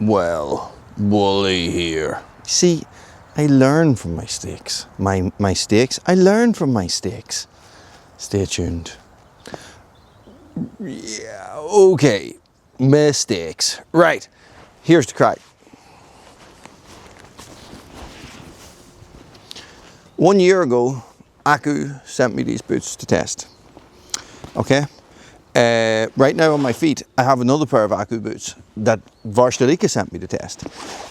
Well, Wooly here. See, I learn from my mistakes. My mistakes, I learn from my mistakes. Stay tuned. Yeah, okay. Mistakes. Right, here's the crack. 1 year ago, Aku sent me these boots to test. Okay? Right now on my feet, I have another pair of Aku boots that Bushcraft sent me to test.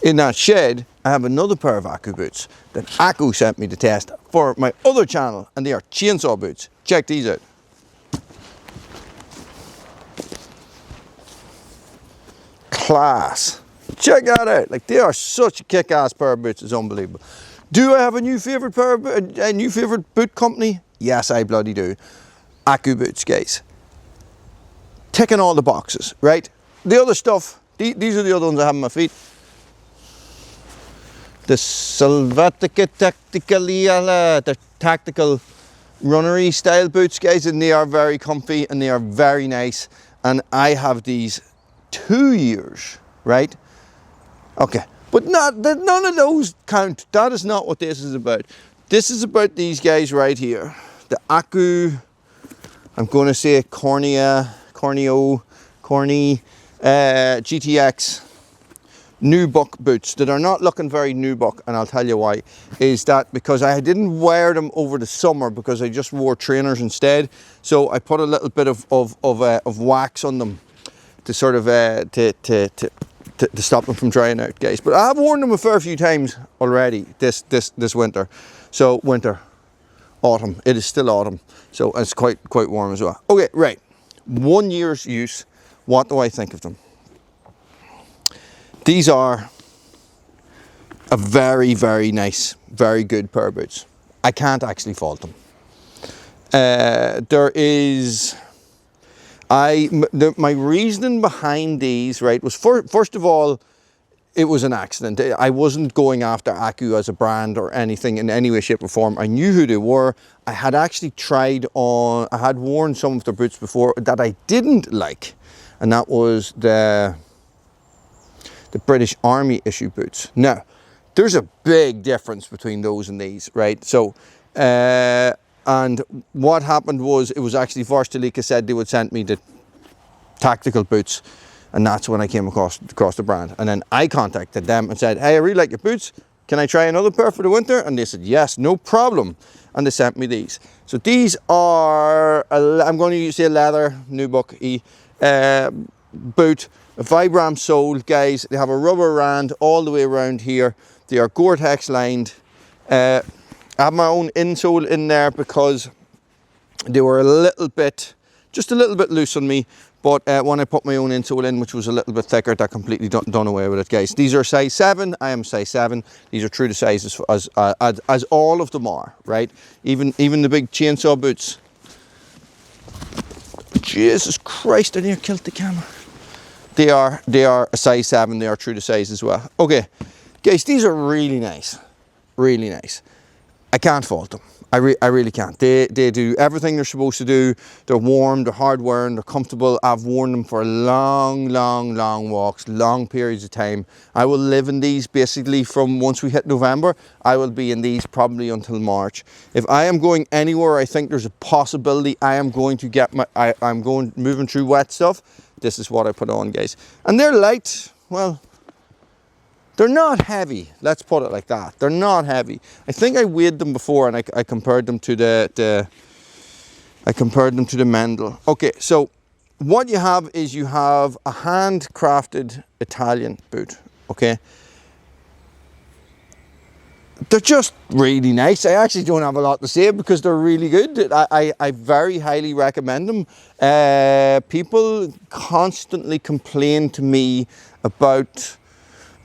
In that shed, I have another pair of Aku boots that Aku sent me to test for my other channel, and they are chainsaw boots. Check these out. Class. Check that out. Like, they are such a kick-ass pair of boots, it's unbelievable. Do I have a new favourite pair of a new favourite boot company? Yes, I bloody do. Aku boots, guys. Ticking all the boxes, right? The other stuff, these are the other ones I have on my feet. The Salvatica Tacticalia, the tactical runnery style boots, guys, and they are very comfy and they are very nice. And I have these 2 years, right? Okay, but none of those count. That is not what this is about. This is about these guys right here. The Aku, I'm going to say Conero Gtx Nbk boots that are not looking very Nbk, and I'll tell you why. Is that because I didn't wear them over the summer because I just wore trainers instead. So I put a little bit of wax on them to sort of to stop them from drying out, guys. But I have worn them a fair few times already this winter. So winter, autumn. It is still autumn, so it's quite warm as well. Okay, right. 1 year's use. What do I think of them? These are a very, very nice, very good pair of boots. I can't actually fault them. My reasoning behind these, right, was first of all, it was an accident. I wasn't going after Aku as a brand or anything in any way, shape or form. I knew who they were. I had actually I had worn some of their boots before that I didn't like. And that was the British Army issue boots. Now, there's a big difference between those and these, right? So, and what happened was, it was actually Bushcraft said they would send me the tactical boots, and that's when I came across the brand. And then I contacted them and said, hey, I really like your boots. Can I try another pair for the winter? And they said, yes, no problem. And they sent me these. So these are, I'm going to say a leather Nbk boot, a Vibram sole, guys. They have a rubber rand all the way around here. They are Gore-Tex lined. I have my own insole in there because they were just a little bit loose on me. But when I put my own insole in, which was a little bit thicker, that completely done away with it, guys. These are size 7. I am size 7. These are true to size as all of them are, right? Even the big chainsaw boots. Jesus Christ! I nearly killed the camera. They are a size 7. They are true to size as well. Okay, guys, these are really nice, really nice. I can't fault them. I really can't. They do everything they're supposed to do. They're warm, they're hard wearing, they're comfortable. I've worn them for long walks, long periods of time. I will live in these basically from once we hit November. I will be in these probably until March. If I am going anywhere, I think there's a possibility I am going to get moving through wet stuff. This is what I put on, guys. And they're light. Well, they're not heavy, let's put it like that. They're not heavy. I think I weighed them before, and I compared them to the Mendel. Okay, so what you have is you have a handcrafted Italian boot, okay? They're just really nice. I actually don't have a lot to say because they're really good. I very highly recommend them. People constantly complain to me about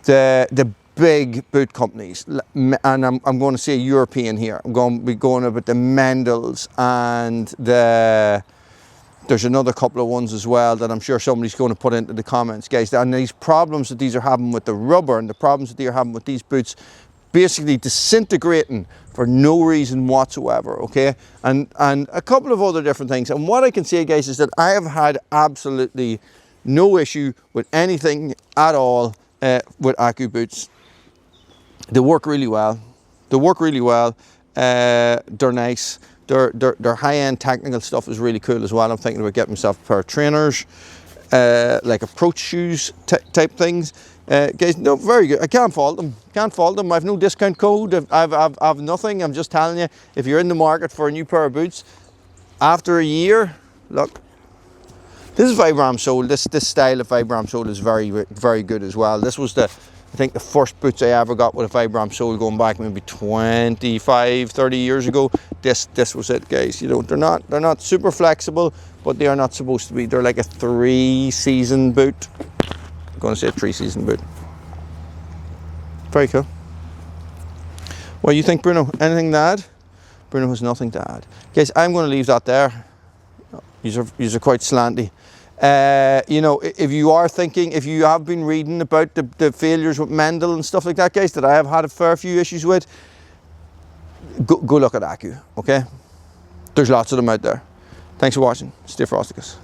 the big boot companies, and I'm going to say European here. I'm going to be going about the Mendels, and there's another couple of ones as well that I'm sure somebody's going to put into the comments, guys. And these problems that these are having with the rubber, and the problems that they're having with these boots basically disintegrating for no reason whatsoever, okay? And a couple of other different things. And what I can say, guys, is that I have had absolutely no issue with anything at all with Aku boots. They work really well. They work really well. They're nice. Their high-end technical stuff is really cool as well. I'm thinking about getting myself a pair of trainers, like approach shoes type things. Guys, no, very good. I can't fault them. Can't fault them. I've no discount code. I've nothing. I'm just telling you, if you're in the market for a new pair of boots, after a year, look. This is Vibram sole. This style of Vibram sole is very good as well. This was I think the first boots I ever got with a Vibram sole, going back maybe 25, 30 years ago. This was it, guys. You know, they're not super flexible, but they are not supposed to be. They're like a 3-season boot. I'm going to say a 3-season boot. Very cool. What do you think, Bruno? Anything to add? Bruno has nothing to add. Guys, I'm going to leave that there. These are quite slanty. You know, if you are thinking, if you have been reading about the failures with Mendel and stuff like that, guys, that I have had a fair few issues with, go look at Aku, okay? There's lots of them out there. Thanks for watching. Stay frosty, guys.